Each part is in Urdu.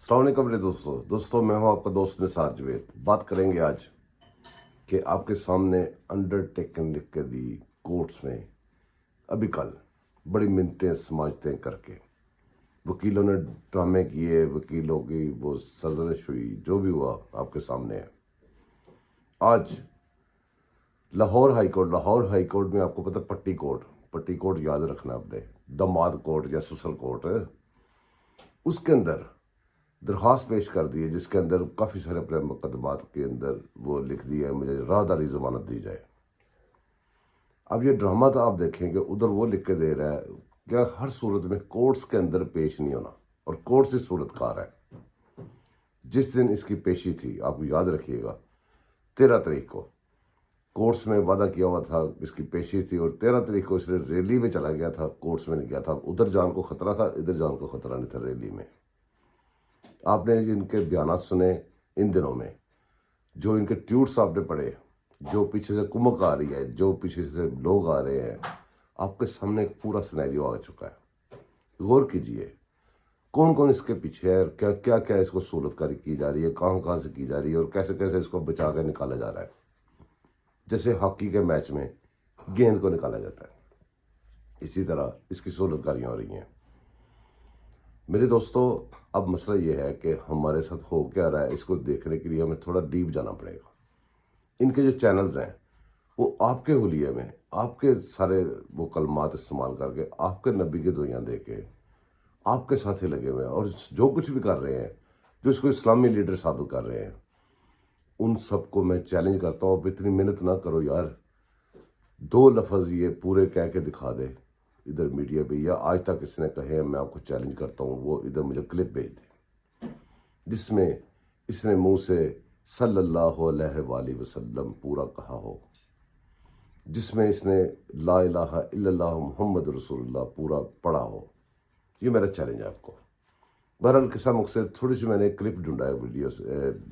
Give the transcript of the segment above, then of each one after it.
السلام علیکم میرے دوستوں میں ہوں آپ کا دوست نثار جوید۔ بات کریں گے آج کہ آپ کے سامنے انڈر ٹیکن لکھ کے دی کورٹس میں ابھی کل بڑی منتیں سماجتیں کر کے وکیلوں نے ڈرامے کیے، وکیلوں کی وہ سرزنش ہوئی، جو بھی ہوا آپ کے سامنے ہے۔ آج لاہور ہائی کورٹ میں آپ کو پتہ پٹی کورٹ یاد رکھنا آپ نے، دماد کورٹ یا سسر کورٹ، اس کے اندر درخواست پیش کر دی ہے جس کے اندر کافی سارے اپنے مقدمات کے اندر وہ لکھ دیا ہے مجھے راہداری ضمانت دی جائے۔ اب یہ ڈرامہ تو آپ دیکھیں کہ ادھر وہ لکھ کے دے رہا ہے کہ ہر صورت میں کورٹس کے اندر پیش نہیں ہونا، اور کورٹس ہی صورت کار ہے۔ جس دن اس کی پیشی تھی، آپ کو یاد رکھیے گا، 13 تاریخ کو کورٹس میں وعدہ کیا ہوا تھا، اس کی پیشی تھی، اور 13 تاریخ کو اس نے ریلی میں چلا گیا تھا، کورٹس میں نہیں گیا تھا۔ ادھر جان کو خطرہ تھا، ادھر جان کو خطرہ نہیں تھا ریلی میں۔ آپ نے ان کے بیانات سنے ان دنوں میں، جو ان کے ٹیوٹس آپ نے پڑھے، جو پیچھے سے کمک آ رہی ہے، جو پیچھے سے لوگ آ رہے ہیں، آپ کے سامنے ایک پورا سینیریو آ چکا ہے۔ غور کیجئے کون کون اس کے پیچھے ہے، اور کیا کیا اس کو صورت کاری کی جا رہی ہے، کہاں سے کی جا رہی ہے، اور کیسے کیسے اس کو بچا کے نکالا جا رہا ہے، جیسے ہاکی کے میچ میں گیند کو نکالا جاتا ہے، اسی طرح اس کی صورت کاریاں ہو رہی ہیں۔ میرے دوستو، اب مسئلہ یہ ہے کہ ہمارے ساتھ ہو کیا رہا ہے، اس کو دیکھنے کے لیے ہمیں تھوڑا ڈیپ جانا پڑے گا۔ ان کے جو چینلز ہیں وہ آپ کے حلیے میں آپ کے سارے وہ کلمات استعمال کر کے، آپ کے نبی کی دعائیں دے کے آپ کے ساتھ ہی لگے ہوئے ہیں، اور جو کچھ بھی کر رہے ہیں، جو اس کو اسلامی لیڈر ثابت کر رہے ہیں، ان سب کو میں چیلنج کرتا ہوں، اب اتنی محنت نہ کرو یار، 2 لفظ یہ پورے کہہ کے دکھا دے ادھر میڈیا پہ، یا آج تک اس نے کہے، میں آپ کو چیلنج کرتا ہوں وہ ادھر مجھے کلپ بھیج دیں جس میں اس نے منہ سے صلی اللہ علیہ وآلہ وسلم پورا کہا ہو، جس میں اس نے لا الہ الا اللہ محمد رسول اللہ پورا پڑھا ہو۔ یہ میرا چیلنج ہے آپ کو۔ بہرحال قصہ مقصد تھوڑی سی میں نے کلپ ڈھونڈا ہے، ویڈیو سے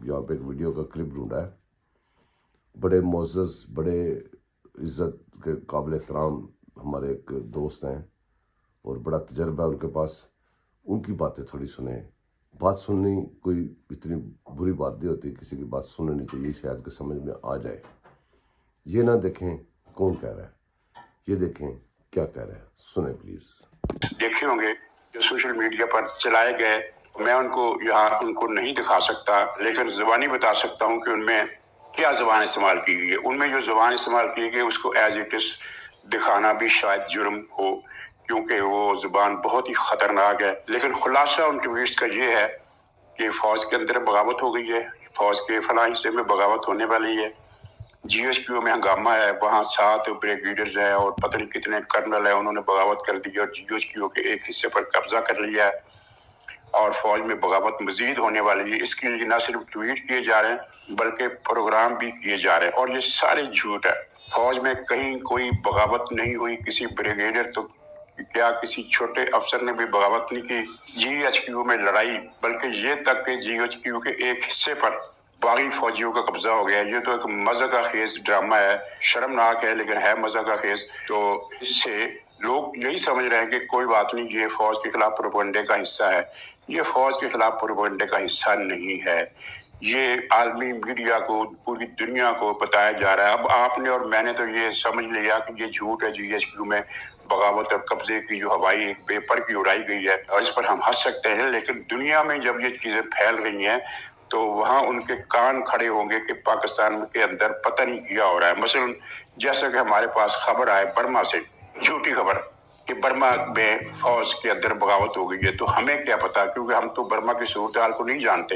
یہاں پہ ایک ویڈیو کا کلپ ڈھونڈا ہے۔ بڑے معزز، بڑے عزت کے قابل احترام ہمارے ایک دوست ہیں، اور بڑا تجربہ ہے ان کے پاس، ان کی باتیں تھوڑی سنیں۔ بات سننی کوئی اتنی بری بات نہیں ہوتی، کسی کی بات سننی چاہیے، شاید کہ سمجھ میں آ جائے۔ یہ نہ دیکھیں کون کہہ رہا ہے، یہ دیکھیں کیا کہہ رہا ہے، سنیں پلیز۔ دیکھے ہوں گے جو سوشل میڈیا پر چلائے گئے، میں ان کو یہاں ان کو نہیں دکھا سکتا، لیکن زبانی بتا سکتا ہوں کہ ان میں کیا زبان استعمال کی گئی ہے۔ ان میں جو زبان استعمال کی گئی اس کو ایز اٹ از دکھانا بھی شاید جرم ہو، کیونکہ وہ زبان بہت ہی خطرناک ہے۔ لیکن خلاصہ ان ٹویٹس کا یہ ہے کہ فوج کے اندر بغاوت ہو گئی ہے، فوج کے فلاں حصے میں بغاوت ہونے والی ہے، جی ایس کیو میں ہنگامہ ہے، وہاں 7 بریگیڈرز ہیں اور پتہ نہیں کتنے کرنل ہیں، انہوں نے بغاوت کر دی اور جی ایس کیو کے ایک حصے پر قبضہ کر لیا ہے، اور فوج میں بغاوت مزید ہونے والی ہے۔ اس کے لیے نہ صرف ٹویٹ کیے جا رہے ہیں بلکہ پروگرام بھی کیے جا رہے ہیں، اور یہ سارے جھوٹ ہے۔ فوج میں کہیں کوئی بغاوت نہیں ہوئی، کسی بریگیڈر تو کیا کسی چھوٹے افسر نے بھی بغاوت نہیں کی۔ جی ایچ کیو میں لڑائی، بلکہ یہ تک کہ جی ایچ کیو کے ایک حصے پر باغی فوجیوں کا قبضہ ہو گیا۔ یہ تو ایک مزہ خیز ڈرامہ ہے، شرمناک ہے لیکن ہے مزہ خیز۔ تو اس سے لوگ یہی سمجھ رہے ہیں کہ کوئی بات نہیں، یہ فوج کے خلاف پروپیگنڈے کا حصہ ہے۔ یہ فوج کے خلاف پروپیگنڈے کا حصہ نہیں ہے، یہ عالمی میڈیا کو، پوری دنیا کو بتایا جا رہا ہے۔ اب آپ نے اور میں نے تو یہ سمجھ لیا کہ یہ جھوٹ ہے، جی ایچ کیو میں بغاوت اور قبضے کی جو ہوائی ایک پیپر کی اڑائی گئی ہے، اور اس پر ہم ہنس سکتے ہیں، لیکن دنیا میں جب یہ چیزیں پھیل رہی ہیں تو وہاں ان کے کان کھڑے ہوں گے کہ پاکستان کے اندر پتہ نہیں کیا ہو رہا ہے۔ مثلا جیسا کہ ہمارے پاس خبر آئے برما سے، جھوٹی خبر کہ برما میں فوج کے اندر بغاوت ہو گئی ہے، تو ہمیں کیا پتا، کیونکہ ہم تو برما کی صورتحال کو نہیں جانتے۔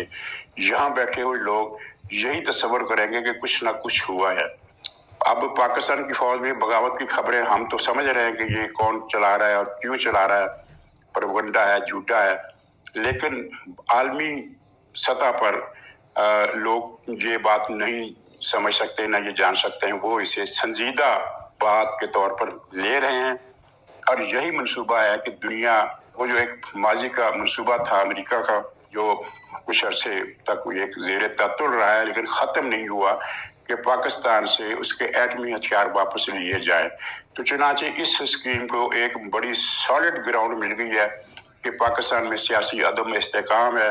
یہاں بیٹھے ہوئے لوگ یہی تصور کریں گے کہ کچھ نہ کچھ ہوا ہے۔ اب پاکستان کی فوج میں بغاوت کی خبریں ہم تو سمجھ رہے ہیں کہ یہ کون چلا رہا ہے اور کیوں چلا رہا ہے، پروپیگنڈا ہے، جھوٹا ہے، لیکن عالمی سطح پر لوگ یہ بات نہیں سمجھ سکتے، نہ یہ جان سکتے ہیں، وہ اسے سنجیدہ بات کے طور پر لے رہے ہیں۔ اور یہی منصوبہ ہے کہ دنیا، وہ جو ایک ماضی کا منصوبہ تھا امریکہ کا، جو کچھ عرصے تک ایک زیر تعطل رہا ہے لیکن ختم نہیں ہوا، کہ پاکستان سے اس کے ایٹمی ہتھیار واپس لیے جائے۔ تو چنانچہ اس اسکیم کو ایک بڑی سالڈ گراؤنڈ مل گئی ہے کہ پاکستان میں سیاسی عدم استحکام ہے،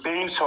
300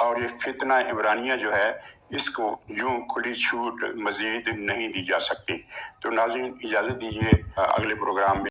اور یہ فتنہ عمرانیہ جو ہے اس کو یوں کھلی چھوٹ مزید نہیں دی جا سکتی. تو ناظرین اجازت دیجیے اگلے پروگرام میں